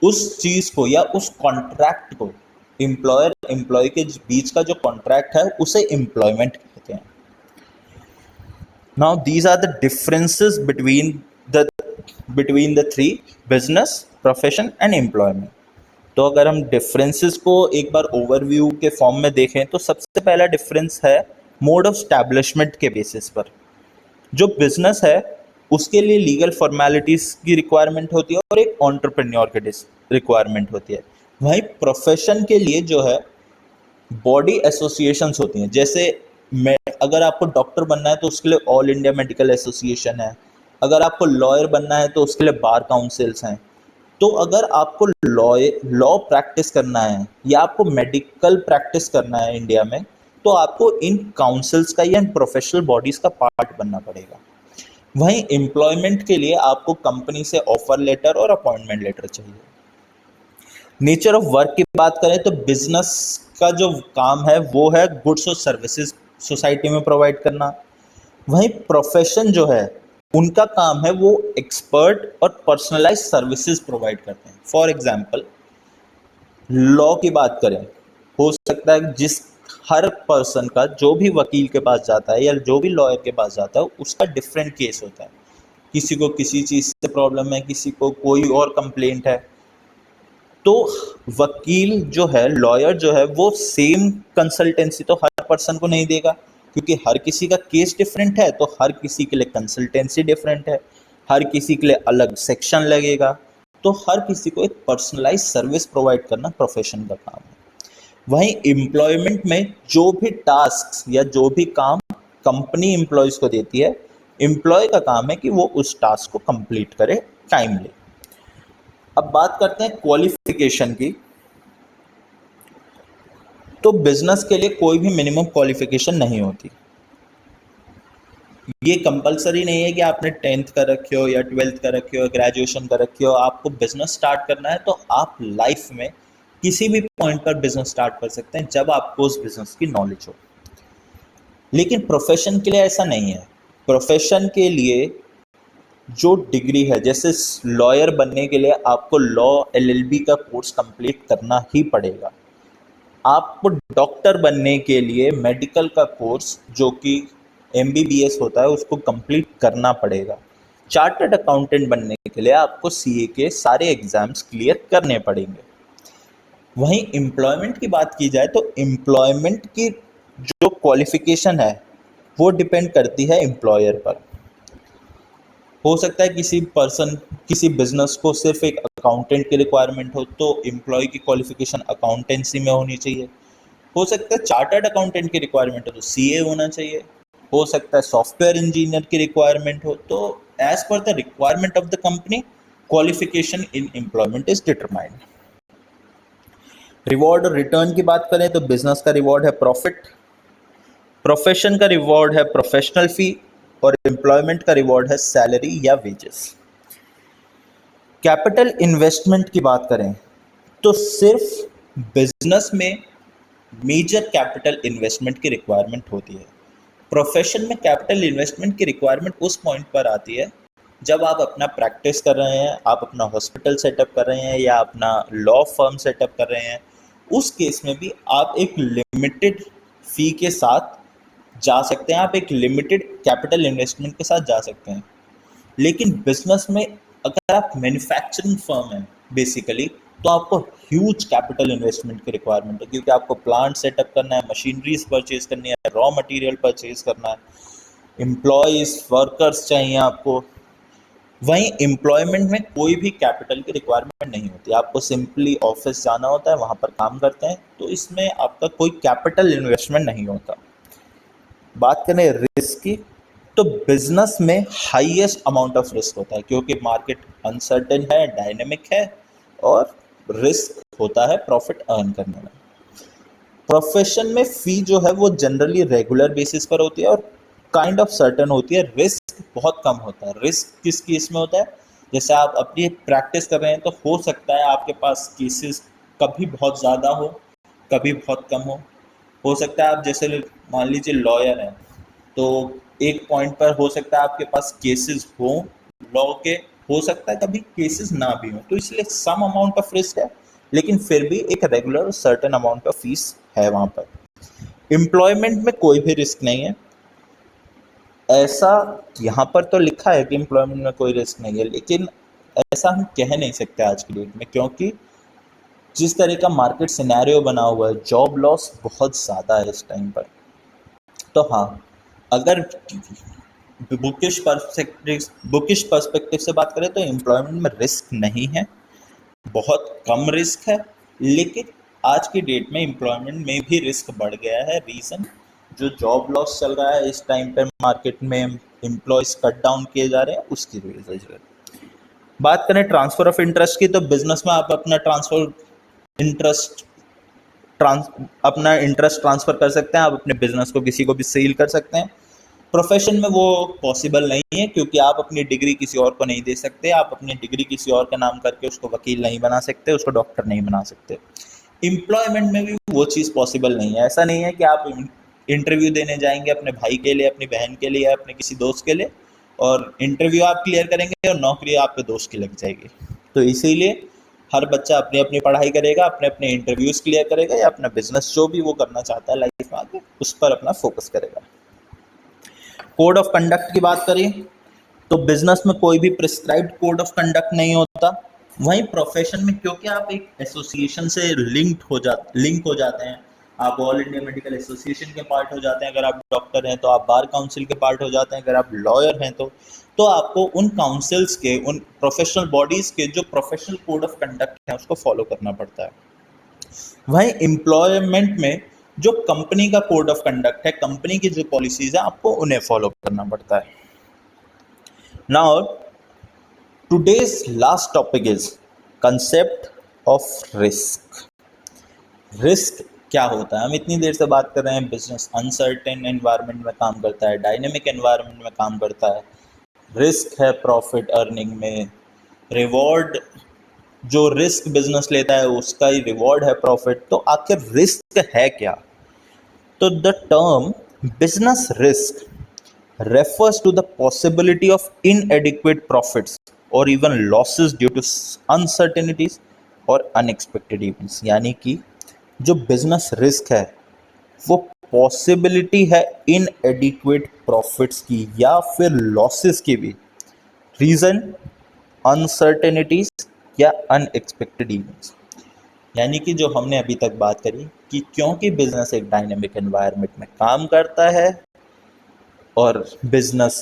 उस चीज़ को या उस कॉन्ट्रैक्ट को, एम्प्लॉयर एम्प्लॉय के बीच का जो कॉन्ट्रैक्ट है, उसे एम्प्लॉयमेंट कहते हैं. Now these are the differences between the three: business, profession and employment. तो अगर हम डिफरेंसेस को एक बार ओवरव्यू के फॉर्म में देखें तो सबसे पहला डिफरेंस है मोड ऑफ स्टैब्लिशमेंट के बेसिस पर. जो बिजनेस है उसके लिए लीगल फॉर्मेलिटीज़ की रिक्वायरमेंट होती है और एक एंटरप्रेन्योर की रिक्वायरमेंट होती है. वहीं प्रोफेशन के लिए जो है बॉडी एसोसिएशंस होती हैं. जैसे अगर आपको डॉक्टर बनना है तो उसके लिए ऑल इंडिया मेडिकल एसोसिएशन है. अगर आपको लॉयर बनना है तो उसके लिए बार काउंसिल्स हैं. तो अगर आपको लॉ प्रैक्टिस करना है या आपको मेडिकल प्रैक्टिस करना है इंडिया में, तो आपको इन काउंसिल्स का या इन प्रोफेशनल बॉडीज़ का पार्ट बनना पड़ेगा. वहीं एम्प्लॉयमेंट के लिए आपको कंपनी से ऑफर लेटर और अपॉइंटमेंट लेटर चाहिए. नेचर ऑफ वर्क की बात करें तो बिजनेस का जो काम है वो है गुड्स और सर्विसेज सोसाइटी में प्रोवाइड करना. वहीं प्रोफेशन जो है उनका काम है वो एक्सपर्ट और पर्सनलाइज सर्विसेज प्रोवाइड करते हैं. फॉर एग्जांपल, लॉ की बात करें, हो सकता है हर पर्सन का जो भी वकील के पास जाता है या जो भी लॉयर के पास जाता है उसका डिफरेंट केस होता है. किसी को किसी चीज़ से प्रॉब्लम है, किसी को कोई और कंप्लेंट है. तो वकील जो है, लॉयर जो है, वो सेम कंसल्टेंसी तो हर पर्सन को नहीं देगा क्योंकि हर किसी का केस डिफरेंट है. तो हर किसी के लिए कंसल्टेंसी डिफरेंट है, हर किसी के लिए अलग सेक्शन लगेगा. तो हर किसी को एक पर्सनलाइज सर्विस प्रोवाइड करना प्रोफेशन का काम है. वहीं एम्प्लॉयमेंट में जो भी टास्क या जो भी काम कंपनी एम्प्लॉयज़ को देती है, एम्प्लॉय का काम है कि वो उस टास्क को कंप्लीट करे टाइमली. अब बात करते हैं क्वालिफिकेशन की. तो बिजनेस के लिए कोई भी मिनिमम क्वालिफिकेशन नहीं होती. ये कंपलसरी नहीं है कि आपने 10th कर रखी हो या 12th कर रखी हो, ग्रेजुएशन कर रखी हो. आपको बिजनेस स्टार्ट करना है तो आप लाइफ में किसी भी पॉइंट पर बिजनेस स्टार्ट कर सकते हैं जब आपको उस बिजनेस की नॉलेज हो. लेकिन प्रोफेशन के लिए ऐसा नहीं है. प्रोफेशन के लिए जो डिग्री है, जैसे लॉयर बनने के लिए आपको लॉ LLB का कोर्स कंप्लीट करना ही पड़ेगा. आपको डॉक्टर बनने के लिए मेडिकल का कोर्स जो कि MBBS होता है उसको कंप्लीट करना पड़ेगा. चार्टर्ड अकाउंटेंट बनने के लिए आपको CA के सारे एग्जाम्स क्लियर करने पड़ेंगे. वहीं एम्प्लॉयमेंट की बात की जाए तो एम्प्लॉयमेंट की जो क्वालिफिकेशन है वो डिपेंड करती है एम्प्लॉयर पर. हो सकता है किसी बिजनेस को सिर्फ एक अकाउंटेंट की रिक्वायरमेंट हो तो एम्प्लॉय की क्वालिफिकेशन अकाउंटेंसी में होनी चाहिए. हो सकता है चार्टर्ड अकाउंटेंट की रिक्वायरमेंट हो तो CA होना चाहिए. हो सकता है सॉफ्टवेयर इंजीनियर की रिक्वायरमेंट हो. तो as per the requirement of the company, qualification in employment is determined. Reward और रिटर्न की बात करें तो बिजनेस का रिवॉर्ड है प्रॉफिट, प्रोफेशन का रिवॉर्ड है प्रोफेशनल फी, और एम्प्लॉयमेंट का रिवॉर्ड है सैलरी या वेजेस। कैपिटल इन्वेस्टमेंट की बात करें तो सिर्फ बिजनेस में मेजर कैपिटल इन्वेस्टमेंट की रिक्वायरमेंट होती है। प्रोफेशन में कैपिटल इन्वेस्टमेंट की रिक्वायरमेंट उस पॉइंट पर आती है जब आप अपना प्रैक्टिस कर रहे हैं, आप अपना हॉस्पिटल सेटअप कर रहे हैं या अपना लॉ फर्म सेटअप कर रहे हैं। उस केस में भी आप एक लिमिटेड फी के साथ जा सकते हैं, आप एक लिमिटेड कैपिटल इन्वेस्टमेंट के साथ जा सकते हैं। लेकिन बिजनेस में अगर आप मैन्युफैक्चरिंग फर्म है बेसिकली, तो आपको ह्यूज कैपिटल इन्वेस्टमेंट की रिक्वायरमेंट है, क्योंकि आपको प्लांट सेटअप करना है, मशीनरीज परचेज करनी है, रॉ मटेरियल परचेज करना है, एम्प्लॉयज वर्कर्स चाहिए आपको। वहीं एम्प्लॉयमेंट में कोई भी कैपिटल की रिक्वायरमेंट नहीं होती, आपको सिंपली ऑफिस जाना होता है, वहाँ पर काम करते हैं, तो इसमें आपका कोई कैपिटल इन्वेस्टमेंट नहीं होता। बात करें रिस्क की, तो बिजनेस में हाईएस्ट अमाउंट ऑफ रिस्क होता है, क्योंकि मार्केट अनसर्टेन है, डायनेमिक है, और रिस्क होता है प्रॉफिट अर्न करने में। प्रोफेशन में फी जो है वो जनरली रेगुलर बेसिस पर होती है और काइंड ऑफ सर्टेन होती है, रिस्क बहुत कम होता है। रिस्क किस केस में होता है, जैसे आप अपनी प्रैक्टिस कर रहे हैं तो हो सकता है आपके पास केसेस कभी बहुत ज़्यादा कभी बहुत कम हो सकता है आप जैसे मान लीजिए लॉयर हैं, तो एक पॉइंट पर हो सकता है आपके पास केसेस हो लॉ के, हो सकता है कभी केसेस ना भी हो, तो इसलिए सम अमाउंट ऑफ रिस्क है, लेकिन फिर भी एक regular certain amount of fees है वहाँ पर। एम्प्लॉयमेंट में कोई भी रिस्क नहीं है, ऐसा यहाँ पर तो लिखा है कि एम्प्लॉयमेंट में कोई रिस्क नहीं है, लेकिन ऐसा हम कह नहीं सकते आज की डेट में, क्योंकि जिस तरह का मार्केट सिनेरियो बना हुआ है, जॉब लॉस बहुत ज़्यादा है इस टाइम पर। तो हाँ, अगर बुकिश पर्सपेक्टिव से बात करें तो एम्प्लॉयमेंट में रिस्क नहीं है, बहुत कम रिस्क है, लेकिन आज की डेट में एम्प्लॉयमेंट में भी रिस्क बढ़ गया है। रीज़न जो जॉब लॉस चल रहा है इस टाइम पर मार्केट में, एम्प्लॉयज़ कट डाउन किए जा रहे हैं, उसकी वजह से। बात करें ट्रांसफ़र ऑफ इंटरेस्ट की, तो बिजनेस में आप अपना इंटरेस्ट अपना इंटरेस्ट ट्रांसफ़र कर सकते हैं, आप अपने बिजनेस को किसी को भी सेल कर सकते हैं। प्रोफेशन में वो पॉसिबल नहीं है, क्योंकि आप अपनी डिग्री किसी और को नहीं दे सकते, आप अपनी डिग्री किसी और का नाम करके उसको वकील नहीं बना सकते, उसको डॉक्टर नहीं बना सकते। एम्प्लॉयमेंट में भी वो चीज़ पॉसिबल नहीं है। ऐसा नहीं है कि आप इंटरव्यू देने जाएंगे अपने भाई के लिए, अपनी बहन के लिए, अपने किसी दोस्त के लिए, और इंटरव्यू आप क्लियर करेंगे और नौकरी आपके दोस्त की लग जाएगी। तो इसीलिए हर बच्चा अपनी अपनी पढ़ाई करेगा, अपने अपने इंटरव्यूज़ क्लियर करेगा, या अपना बिजनेस जो भी वो करना चाहता है लाइफ में आगे, उस पर अपना फोकस करेगा। कोड ऑफ कंडक्ट की बात करें तो बिजनेस में कोई भी प्रिस्क्राइब्ड कोड ऑफ कंडक्ट नहीं होता। वहीं प्रोफेशन में, क्योंकि आप एक एसोसिएशन से लिंक हो जाते हैं, आप ऑल इंडिया मेडिकल एसोसिएशन के पार्ट हो जाते हैं, अगर आप डॉक्टर हैं तो आप बार काउंसिल के पार्ट हो जाते हैं, अगर आप लॉयर हैं तो आपको उन काउंसिल्स के, उन प्रोफेशनल बॉडीज़ के जो प्रोफेशनल कोड ऑफ कंडक्ट है उसको फॉलो करना पड़ता है। वहीं एम्प्लॉयमेंट में जो कंपनी का कोड ऑफ कंडक्ट है, कंपनी की जो पॉलिसीज है, आपको उन्हें फॉलो करना पड़ता है। Now today's last topic is concept of risk. Risk क्या होता है? हम इतनी देर से बात कर रहे हैं बिजनेस अनसर्टेन एनवायरनमेंट में काम करता है, डायनेमिक एनवायरनमेंट में काम करता है, रिस्क है प्रॉफिट अर्निंग में, रिवॉर्ड जो रिस्क बिजनेस लेता है उसका ही रिवॉर्ड है प्रॉफिट। तो आखिर रिस्क है क्या? तो the term business risk refers to the possibility of inadequate profits or even losses due to uncertainties or unexpected events। यानी कि जो बिजनेस रिस्क है वो पॉसिबिलिटी है इनएडिक्वेट प्रॉफिट्स की या फिर लॉसेस की भी, रीजन अनसर्टेनिटीज या अनएक्सपेक्टेड इवेंट्स। यानी कि जो हमने अभी तक बात करी कि क्योंकि बिजनेस एक डायनेमिक एनवायरनमेंट में काम करता है और बिजनेस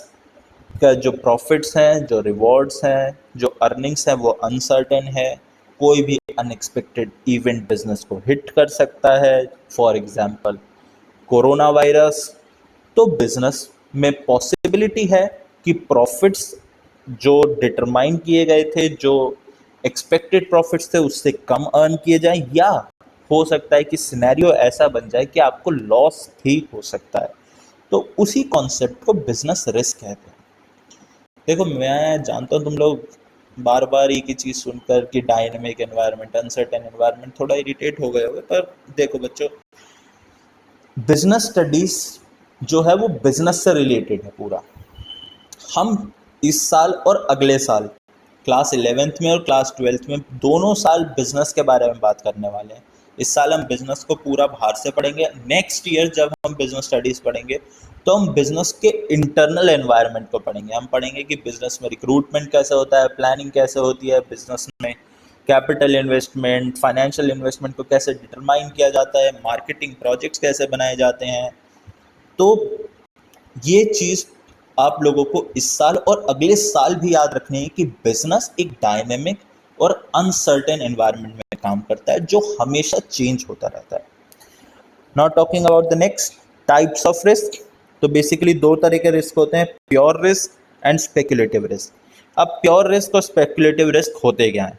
का जो प्रॉफिट्स हैं, जो रिवॉर्ड्स हैं, जो अर्निंग्स हैं वो अनसर्टेन है, कोई भी अनएक्सपेक्टेड इवेंट बिजनेस को हिट कर सकता है, फॉर एग्जांपल कोरोना वायरस। तो बिजनेस में पॉसिबिलिटी है कि प्रॉफिट्स जो डिटरमाइन किए गए थे, जो एक्सपेक्टेड प्रॉफिट्स थे उससे कम अर्न किए जाएं, या हो सकता है कि सिनेरियो ऐसा बन जाए कि आपको लॉस भी हो सकता है। तो उसी कॉन्सेप्ट को बिजनेस रिस्क कहते हैं। देखो, मैं जानता हूँ तुम लोग बार बार एक ही चीज़ सुनकर कि डायनेमिक एनवायरनमेंट, अनसर्टेन एनवायरनमेंट, थोड़ा इरिटेट हो गए होगे। पर देखो बच्चों, बिजनेस स्टडीज जो है वो बिजनेस से रिलेटेड है पूरा। हम इस साल और अगले साल क्लास 11th में और क्लास 12th में दोनों साल बिजनेस के बारे में बात करने वाले हैं। इस साल हम बिजनेस को पूरा बाहर से पढ़ेंगे। नेक्स्ट ईयर जब हम बिजनेस स्टडीज पढ़ेंगे तो हम बिजनेस के इंटरनल एनवायरनमेंट को पढ़ेंगे। हम पढ़ेंगे कि बिजनेस में रिक्रूटमेंट कैसे होता है, प्लानिंग कैसे होती है, बिजनेस में कैपिटल इन्वेस्टमेंट, फाइनेंशियल इन्वेस्टमेंट को कैसे डिटरमाइन किया जाता है, मार्केटिंग प्रोजेक्ट्स कैसे बनाए जाते हैं। तो ये चीज़ आप लोगों को इस साल और अगले साल भी याद रखनी है कि बिजनेस एक डायनेमिक और अनसर्टेन एनवायरनमेंट में काम करता है जो हमेशा चेंज होता रहता है। Now talking about the next types of risk. तो बेसिकली दो तरह के रिस्क होते हैं, pure risk and speculative risk. अब प्योर रिस्क और स्पेकुलेटिव रिस्क होते क्या हैं?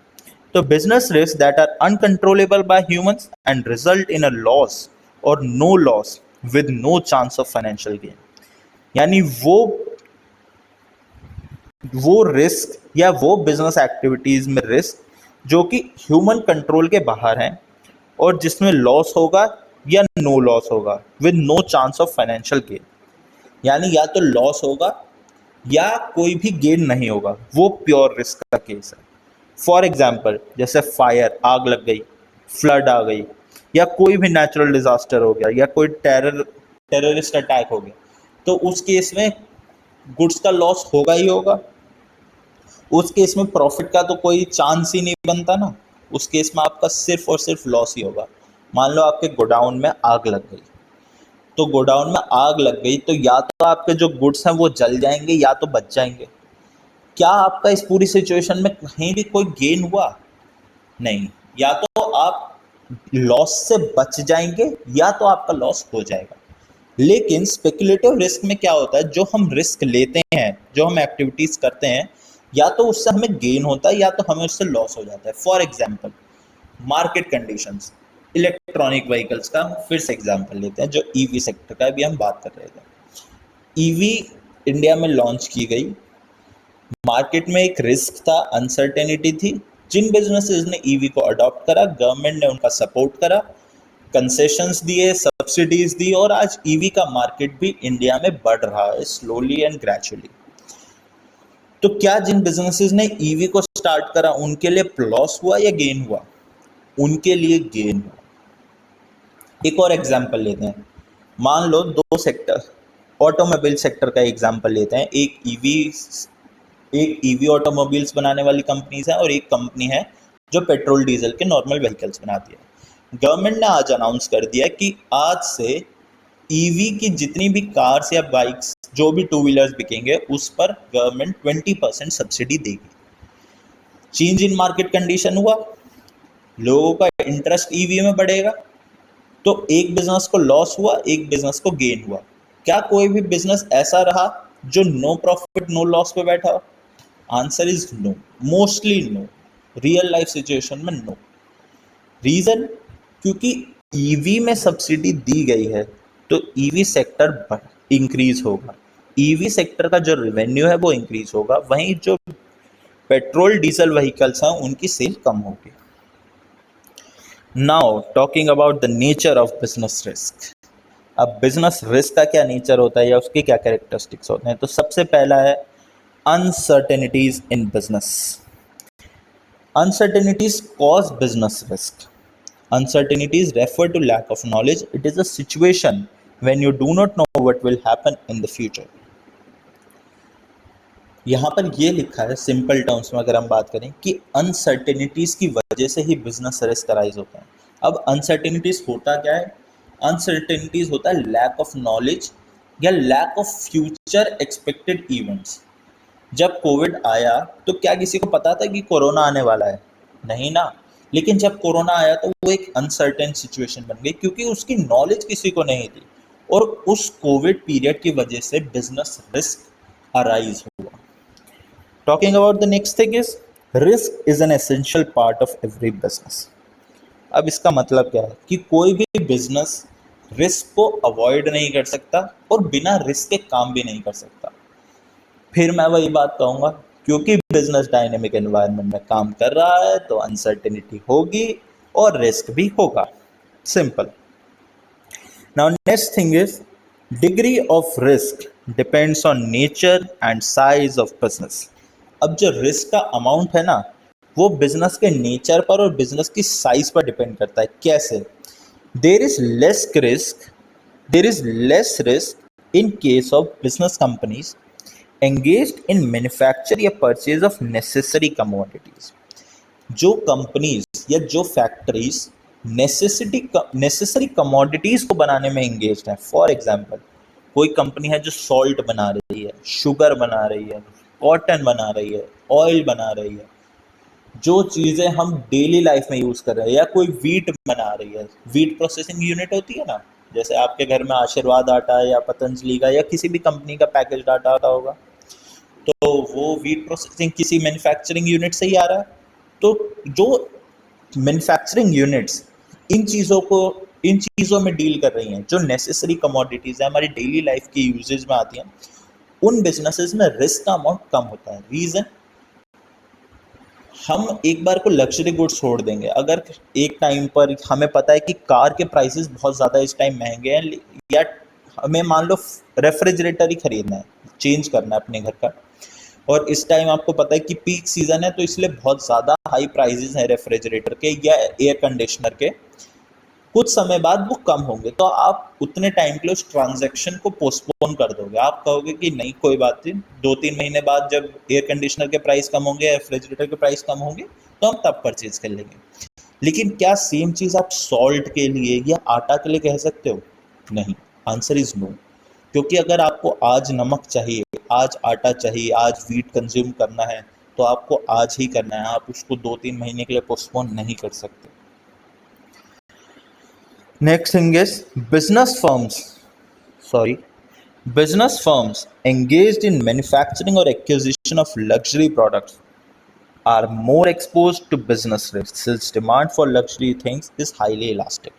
तो business risk that are uncontrollable by humans and result in a loss or no loss with no chance of financial gain. यानी वो रिस्क या वो बिजनेस एक्टिविटीज में रिस्क जो कि ह्यूमन कंट्रोल के बाहर हैं और जिसमें लॉस होगा या नो लॉस होगा with no chance of financial gain. यानी या तो लॉस होगा या कोई भी गेन नहीं होगा, वो प्योर रिस्क का केस है। फॉर एग्जाम्पल, जैसे फायर, आग लग गई, फ्लड आ गई, या कोई भी नेचुरल डिजास्टर हो गया, या कोई टेररिस्ट अटैक हो गया, तो उस केस में गुड्स का लॉस होगा ही होगा। उस केस में प्रॉफिट का तो कोई चांस ही नहीं बनता ना। उस केस में आपका सिर्फ और सिर्फ लॉस ही होगा। मान लो आपके गोडाउन में आग लग गई, तो गोडाउन में आग लग गई तो या तो आपके जो गुड्स हैं वो जल जाएंगे या तो बच जाएंगे। क्या आपका इस पूरी सिचुएशन में कहीं भी कोई गेन हुआ? नहीं। या तो आप लॉस से बच जाएंगे या तो आपका लॉस हो जाएगा। लेकिन स्पेकुलेटिव रिस्क में क्या होता है, जो हम रिस्क लेते हैं, जो हम एक्टिविटीज करते हैं, या तो उससे हमें गेन होता है या तो हमें उससे लॉस हो जाता है। For example, market conditions, electronic vehicles का फिर से एग्जाम्पल लेते हैं, जो ईवी सेक्टर का भी हम बात कर रहे थे। ईवी इंडिया में लॉन्च की गई, मार्केट में एक रिस्क था, अनसर्टेनिटी थी। जिन बिजनेसेस ने ईवी को अडॉप्ट करा, गवर्नमेंट ने उनका सपोर्ट करा, कंसेशंस दिए, सब्सिडीज दी, और आज ईवी का मार्केट भी इंडिया में बढ़ रहा है स्लोली एंड ग्रेजुअली। तो क्या जिन बिजनेसेस ने ईवी को स्टार्ट करा उनके लिए लॉस हुआ या गेन हुआ? उनके लिए गेन हुआ। एक और एग्जांपल लेते हैं। मान लो दो सेक्टर, ऑटोमोबाइल सेक्टर का एग्जांपल लेते हैं। एक ईवी ऑटोमोबाइल्स बनाने वाली कंपनीज है और एक कंपनी है जो पेट्रोल डीजल के नॉर्मल व्हीकल्स बनाती है। गवर्नमेंट ने आज अनाउंस कर दिया कि आज से ईवी की जितनी भी कार्स या बाइक्स, जो भी टू व्हीलर्स बिकेंगे, उस पर गवर्नमेंट 20% सब्सिडी देगी। चेंज इन मार्केट कंडीशन हुआ, लोगों का इंटरेस्ट ईवी में बढ़ेगा, तो एक बिजनेस को लॉस हुआ, एक बिजनेस को गेन हुआ। क्या कोई भी बिजनेस ऐसा रहा जो नो प्रॉफिट नो लॉस पे बैठा हो? Answer is no, mostly no. Real life situation में नो। रीजन, क्योंकि ईवी में सब्सिडी दी गई है तो ईवी सेक्टर इंक्रीज होगा, ईवी सेक्टर का जो रेवेन्यू है वो इंक्रीज होगा, वहीं जो पेट्रोल डीजल व्हीकल्स हैं उनकी सेल कम होगी। Now talking about the nature of business risk. अब बिजनेस रिस्क का क्या नेचर होता है या उसके क्या कैरेक्टरिस्टिक्स होते हैं? तो सबसे पहला है uncertainties in business. Uncertainties cause business risk. Uncertainties refer to lack of knowledge. It is a situation when you do not know what will happen in the future. यहाँ पर ये लिखा है सिंपल टर्म्स में, अगर हम बात करें कि अनसर्टेनिटीज की वजह से ही बिजनेस रिस्क अराइज होता है। अब अनसर्टेनिटीज होता क्या है? अनसर्टेनिटीज होता है लैक ऑफ नॉलेज या lack of future expected events. जब कोविड आया तो क्या किसी को पता था कि कोरोना आने वाला है? नहीं ना। लेकिन जब कोरोना आया तो वो एक अनसर्टेन सिचुएशन बन गई क्योंकि उसकी नॉलेज किसी को नहीं थी, और उस कोविड पीरियड की वजह से बिजनेस रिस्क अराइज हुआ। Talking about the next thing is risk is an essential part of every business. अब इसका मतलब क्या है कि कोई भी बिजनेस रिस्क को अवॉइड नहीं कर सकता और बिना रिस्क के काम भी नहीं कर सकता। फिर मैं वही बात कहूँगा, क्योंकि बिजनेस डायनेमिक एनवायरनमेंट में काम कर रहा है तो अनसर्टेनिटी होगी और रिस्क भी होगा। Simple. Now next thing is degree of risk depends on nature and size of business. अब जो रिस्क का अमाउंट है ना, वो बिजनेस के नेचर पर और बिजनेस की साइज पर डिपेंड करता है। कैसे? There is less risk there is less risk in case of business companies engaged in manufacture या purchase of necessary commodities। जो कंपनीज या जो फैक्ट्रीज नेसेसरी कमोडिटीज को बनाने में एंगेज है, फॉर एग्जांपल कोई कंपनी है जो सॉल्ट बना रही है, शुगर बना रही है, कॉटन बना रही है, ऑयल बना रही है, जो चीज़ें हम डेली लाइफ में यूज़ कर रहे हैं, या कोई वीट बना रही है, वीट प्रोसेसिंग यूनिट होती है ना, जैसे आपके घर में आशीर्वाद आटा या पतंजलि का या किसी भी कंपनी का पैकेज आटा आता होगा, तो वो वीट प्रोसेसिंग किसी मैन्युफैक्चरिंग यूनिट से ही आ रहा है। तो जो मैन्युफैक्चरिंग यूनिट्स इन चीज़ों में डील कर रही हैं, जो नेसेसरी कमोडिटीज़ है, हमारी डेली लाइफ की यूजेज में आती हैं, उन बिजनेसेस में रिस्क का अमाउंट कम होता है। रीज़न, हम एक बार को लग्जरी गुड्स छोड़ देंगे। अगर एक टाइम पर हमें पता है कि कार के प्राइसेस बहुत ज़्यादा इस टाइम महंगे हैं, या हमें मान लो रेफ्रिजरेटर ही खरीदना है, चेंज करना है अपने घर का, और इस टाइम आपको पता है कि पीक सीजन है, तो इसलिए बहुत ज़्यादा हाई प्राइजेस हैं रेफ्रिजरेटर के या एयर कंडीशनर के। कुछ समय बाद वो कम होंगे, तो आप उतने टाइम के लिए उस ट्रांजैक्शन को पोस्टपोन कर दोगे। आप कहोगे कि नहीं कोई बात नहीं, 2-3 महीने बाद जब एयर कंडीशनर के प्राइस कम होंगे, रेफ्रिजरेटर के प्राइस कम होंगे, तो हम तब परचेज कर लेंगे। लेकिन क्या सेम चीज़ आप सॉल्ट के लिए या आटा के लिए कह सकते हो? नहीं। Answer is no. क्योंकि अगर आपको आज नमक चाहिए, आज आटा चाहिए, आज वीट कंज्यूम करना है, तो आपको आज ही करना है, आप उसको 2-3 महीने के लिए पोस्टपोन नहीं कर सकते। Next thing is business firms engaged in manufacturing or acquisition of luxury products are more exposed to business risks since demand for luxury things is highly elastic।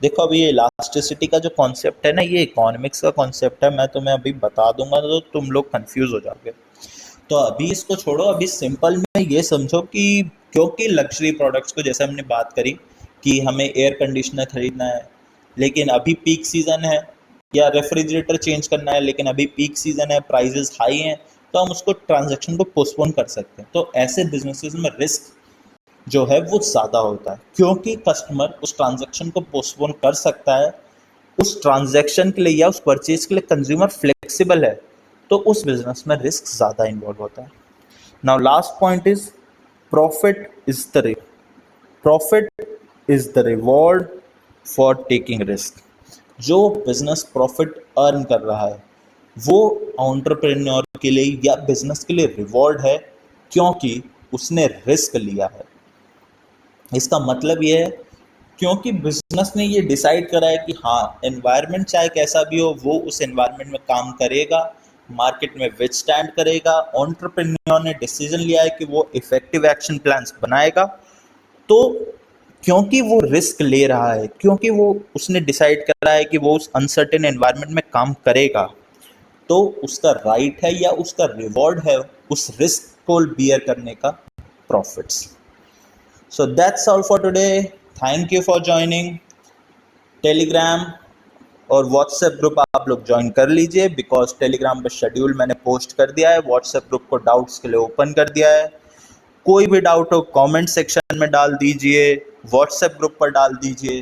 देखो, अभी ये इलास्टिसिटी का जो कॉन्सेप्ट है ना, ये इकोनॉमिक्स का कॉन्सेप्ट है। मैं तुम्हें अभी बता दूंगा तो तुम लोग कंफ्यूज हो जाओगे। तो अभी इसको छोड़ो, अभी सिंपल में ये समझो कि क्योंकि लग्जरी प्रोडक्ट्स को, जैसे हमने बात करी कि हमें एयर कंडीशनर खरीदना है लेकिन अभी पीक सीज़न है, या रेफ्रिजरेटर चेंज करना है लेकिन अभी पीक सीज़न है, प्राइजेस हाई हैं, तो हम उसको ट्रांजैक्शन को पोस्टपोन कर सकते हैं। तो ऐसे बिजनेसेस में रिस्क जो है वो ज़्यादा होता है, क्योंकि कस्टमर उस ट्रांजैक्शन को पोस्टपोन कर सकता है। उस ट्रांजैक्शन के लिए या उस परचेज के लिए कंज्यूमर फ्लेक्सिबल है, तो उस बिजनेस में रिस्क ज़्यादा इन्वॉल्व होता है। Now last point is profit is the reward for taking risk. जो बिजनेस प्रॉफिट अर्न कर रहा है वो एंटरप्रेन्योर के लिए या बिजनेस के लिए रिवॉर्ड है, क्योंकि उसने रिस्क लिया है। इसका मतलब ये है क्योंकि बिजनेस ने ये डिसाइड करा है कि हाँ, एनवायरनमेंट चाहे कैसा भी हो, वो उस एनवायरनमेंट में काम करेगा, मार्केट में विथस्टैंड करेगा। एंटरप्रेन्योर ने डिसीजन लिया है कि वो इफेक्टिव एक्शन प्लान्स बनाएगा। तो क्योंकि वो रिस्क ले रहा है, क्योंकि वो उसने डिसाइड करा है कि वो उस अनसर्टेन एनवायरनमेंट में काम करेगा, तो उसका राइट है या उसका रिवॉर्ड है उस रिस्क को बियर करने का profits. So that's all for today. Thank you for joining. Telegram और व्हाट्सएप ग्रुप आप लोग ज्वाइन कर लीजिए, बिकॉज टेलीग्राम पर शेड्यूल मैंने पोस्ट कर दिया है, व्हाट्सएप ग्रुप को डाउट्स के लिए ओपन कर दिया है। कोई भी डाउट हो कमेंट सेक्शन में डाल दीजिए, व्हाट्सएप ग्रुप पर डाल दीजिए।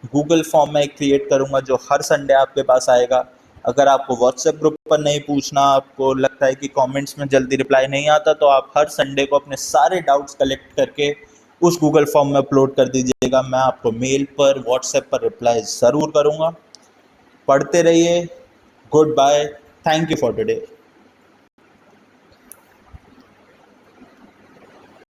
गूगल फॉर्म में क्रिएट करूँगा जो हर संडे आपके पास आएगा। अगर आपको व्हाट्सएप ग्रुप पर नहीं पूछना, आपको लगता है कि कमेंट्स में जल्दी रिप्लाई नहीं आता, तो आप हर संडे को अपने सारे डाउट्स कलेक्ट करके उस गूगल फॉर्म में अपलोड कर दीजिएगा। मैं आपको मेल पर, व्हाट्सएप पर रिप्लाई ज़रूर करूँगा। पढ़ते रहिए। Good bye. Thank you for today.